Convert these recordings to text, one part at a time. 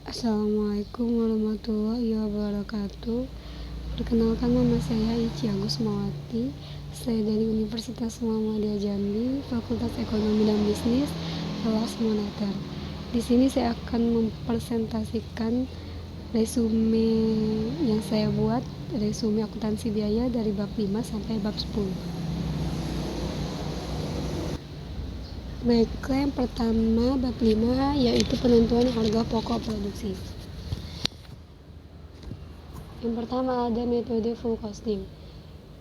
Assalamualaikum warahmatullahi wabarakatuh. Perkenalkan, nama saya Ici Agus Mawati. Saya dari Universitas Muhammadiyah Jambi, Fakultas Ekonomi dan Bisnis, kelas moneter. Di sini saya akan mempresentasikan resume yang saya buat, resume akuntansi biaya dari bab 5 sampai bab 10. Baiklah, yang pertama bab 5 yaitu penentuan harga pokok produksi. Yang pertama ada metode full costing,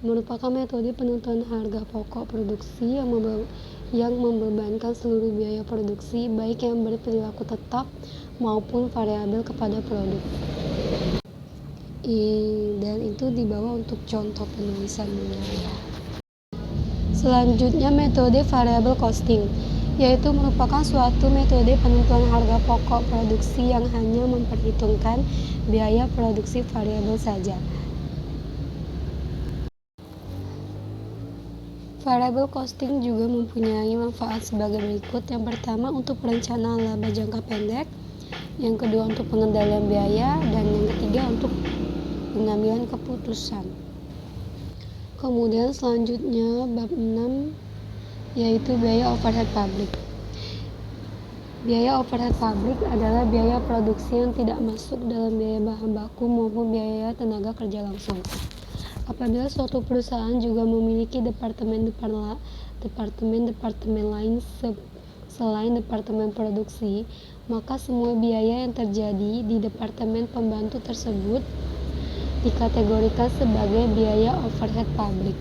merupakan metode penentuan harga pokok produksi yang membebankan seluruh biaya produksi baik yang berperilaku tetap maupun variabel kepada produk. Dan itu dibawa untuk contoh penulisannya ya. Selanjutnya metode variable costing, yaitu merupakan suatu metode penentuan harga pokok produksi yang hanya memperhitungkan biaya produksi variabel saja. Variable costing juga mempunyai manfaat sebagai berikut. Yang pertama, untuk perencanaan laba jangka pendek, yang kedua untuk pengendalian biaya, dan yang ketiga untuk pengambilan keputusan. Kemudian selanjutnya bab 6 yaitu biaya overhead pabrik. Biaya overhead pabrik adalah biaya produksi yang tidak masuk dalam biaya bahan baku maupun biaya tenaga kerja langsung. Apabila suatu perusahaan juga memiliki departemen lain selain departemen produksi, maka semua biaya yang terjadi di departemen pembantu tersebut dikategorikan sebagai biaya overhead pabrik.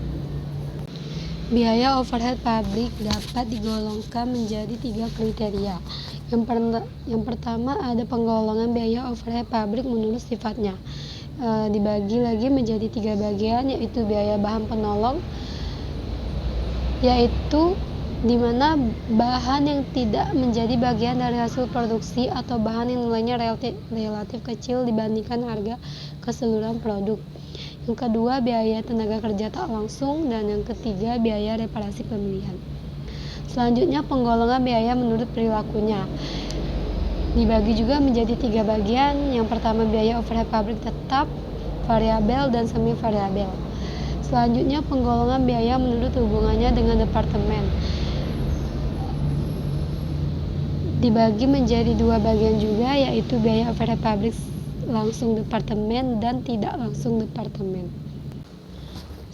Biaya overhead pabrik dapat digolongkan menjadi 3 kriteria. Yang pertama ada penggolongan biaya overhead pabrik menurut sifatnya. Dibagi lagi menjadi 3 bagian, yaitu biaya bahan penolong, yaitu di mana bahan yang tidak menjadi bagian dari hasil produksi atau bahan yang nilainya relatif kecil dibandingkan harga keseluruhan produk. Yang kedua, biaya tenaga kerja tak langsung, dan yang ketiga, biaya reparasi pemilihan. Selanjutnya, penggolongan biaya menurut perilakunya dibagi juga menjadi 3 bagian. Yang pertama, biaya overhead pabrik tetap, variabel, dan semi variabel. Selanjutnya, penggolongan biaya menurut hubungannya dengan departemen dibagi menjadi 2 bagian juga, yaitu biaya overhead pabrik langsung departemen dan tidak langsung departemen.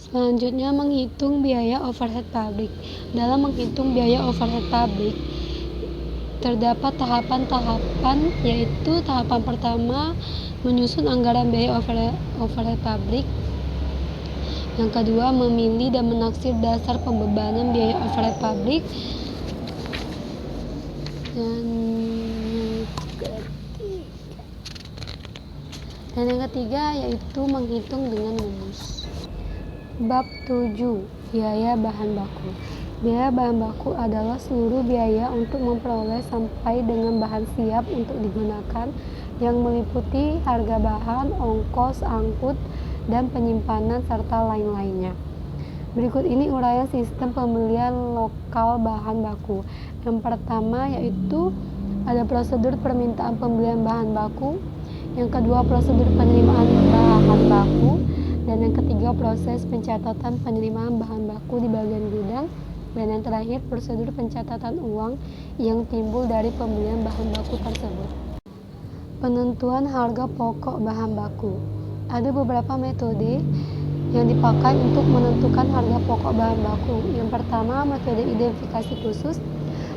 Selanjutnya, menghitung biaya overhead pabrik. Dalam menghitung biaya overhead pabrik terdapat tahapan-tahapan, yaitu tahapan pertama menyusun anggaran biaya overhead pabrik. Yang kedua, memilih dan menaksir dasar pembebanan biaya overhead pabrik. Dan yang ketiga yaitu menghitung dengan rumus. Bab 7, biaya bahan baku. Biaya bahan baku adalah seluruh biaya untuk memperoleh sampai dengan bahan siap untuk digunakan, yang meliputi harga bahan, ongkos angkut, dan penyimpanan serta lain-lainnya. Berikut ini uraian sistem pembelian lokal bahan baku. Yang pertama yaitu ada prosedur permintaan pembelian bahan baku, yang kedua prosedur penerimaan bahan baku, dan yang ketiga proses pencatatan penerimaan bahan baku di bagian gudang, dan yang terakhir prosedur pencatatan uang yang timbul dari pembelian bahan baku tersebut. Penentuan harga pokok bahan baku. Ada beberapa metode yang dipakai untuk menentukan harga pokok bahan baku. Yang pertama, metode identifikasi khusus.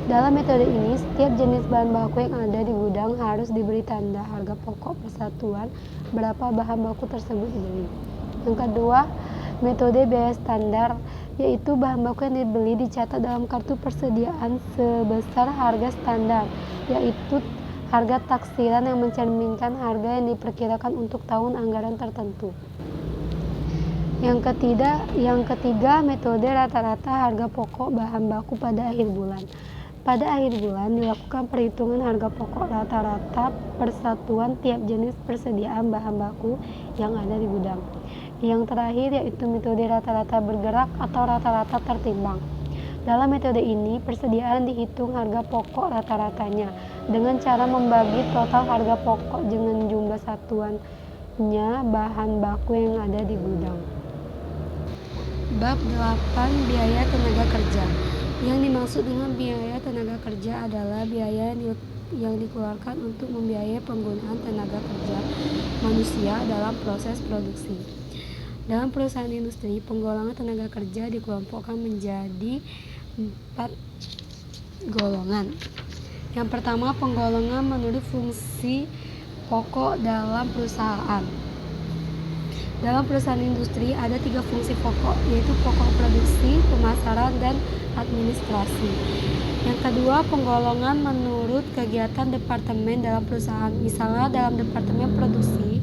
Dalam metode ini, setiap jenis bahan baku yang ada di gudang harus diberi tanda harga pokok persatuan berapa bahan baku tersebut dibeli. Yang kedua, metode biaya standar, yaitu bahan baku yang dibeli dicatat dalam kartu persediaan sebesar harga standar, yaitu harga taksiran yang mencerminkan harga yang diperkirakan untuk tahun anggaran tertentu. Yang ketiga, metode rata-rata harga pokok bahan baku pada akhir bulan. Pada akhir bulan dilakukan perhitungan harga pokok rata-rata persatuan tiap jenis persediaan bahan baku yang ada di gudang. Yang terakhir yaitu metode rata-rata bergerak atau rata-rata tertimbang. Dalam metode ini, persediaan dihitung harga pokok rata-ratanya dengan cara membagi total harga pokok dengan jumlah satuannya bahan baku yang ada di gudang. Bab 8. Biaya tenaga kerja. Yang dimaksud dengan biaya tenaga kerja adalah biaya yang dikeluarkan untuk membiayai penggunaan tenaga kerja manusia dalam proses produksi. Dalam perusahaan industri, penggolongan tenaga kerja dikelompokkan menjadi 4 golongan. Yang pertama, penggolongan menurut fungsi pokok dalam perusahaan. Dalam perusahaan industri ada 3 fungsi pokok, yaitu pokok produksi, pemasaran, dan administrasi. Yang kedua, penggolongan menurut kegiatan departemen dalam perusahaan. Misalnya dalam departemen produksi,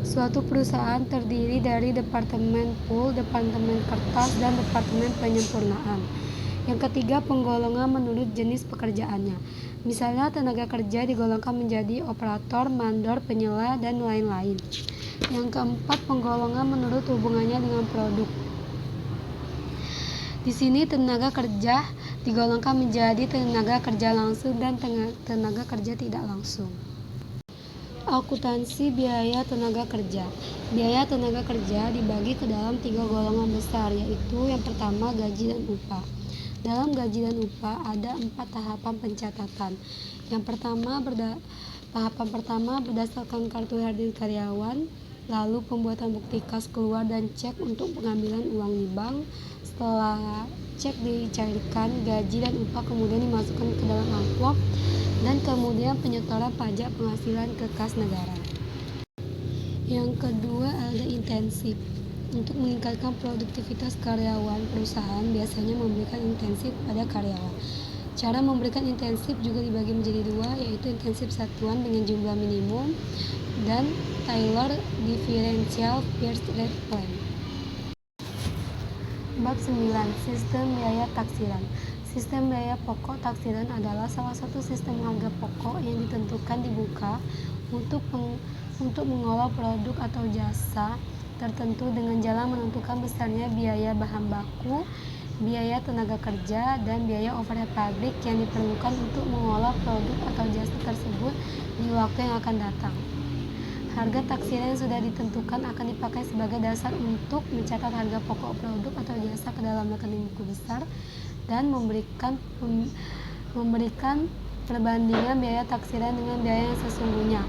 suatu perusahaan terdiri dari departemen pool, departemen kertas, dan departemen penyempurnaan. Yang ketiga, penggolongan menurut jenis pekerjaannya. Misalnya tenaga kerja digolongkan menjadi operator, mandor, penyela, dan lain-lain. Yang keempat, penggolongan menurut hubungannya dengan produk. Di sini tenaga kerja digolongkan menjadi tenaga kerja langsung dan tenaga kerja tidak langsung. Akuntansi biaya tenaga kerja. Biaya tenaga kerja dibagi ke dalam 3 golongan besar, yaitu yang pertama gaji dan upah. Dalam gaji dan upah ada 4 tahapan pencatatan. Yang pertama, tahapan pertama berdasarkan kartu hadir karyawan, lalu pembuatan bukti kas keluar dan cek untuk pengambilan uang di bank. Setelah cek dicairkan, gaji dan upah kemudian dimasukkan ke dalam amplop dan kemudian penyetoran pajak penghasilan ke kas negara. Yang kedua ada intensif. Untuk meningkatkan produktivitas karyawan, perusahaan biasanya memberikan intensif pada karyawan. Cara memberikan intensif juga dibagi menjadi 2, yaitu intensif satuan dengan jumlah minimum dan Taylor Differential First Rate Plan. Bab 9. Sistem biaya taksiran. Sistem biaya pokok taksiran adalah salah satu sistem harga pokok yang ditentukan di muka untuk mengolah produk atau jasa tertentu dengan jalan menentukan besarnya biaya bahan baku, biaya tenaga kerja, dan biaya overhead pabrik yang diperlukan untuk mengolah produk atau jasa tersebut di waktu yang akan datang. Harga taksiran yang sudah ditentukan akan dipakai sebagai dasar untuk mencatat harga pokok produk atau jasa ke dalam rekening buku besar dan memberikan perbandingan biaya taksiran dengan biaya yang sesungguhnya.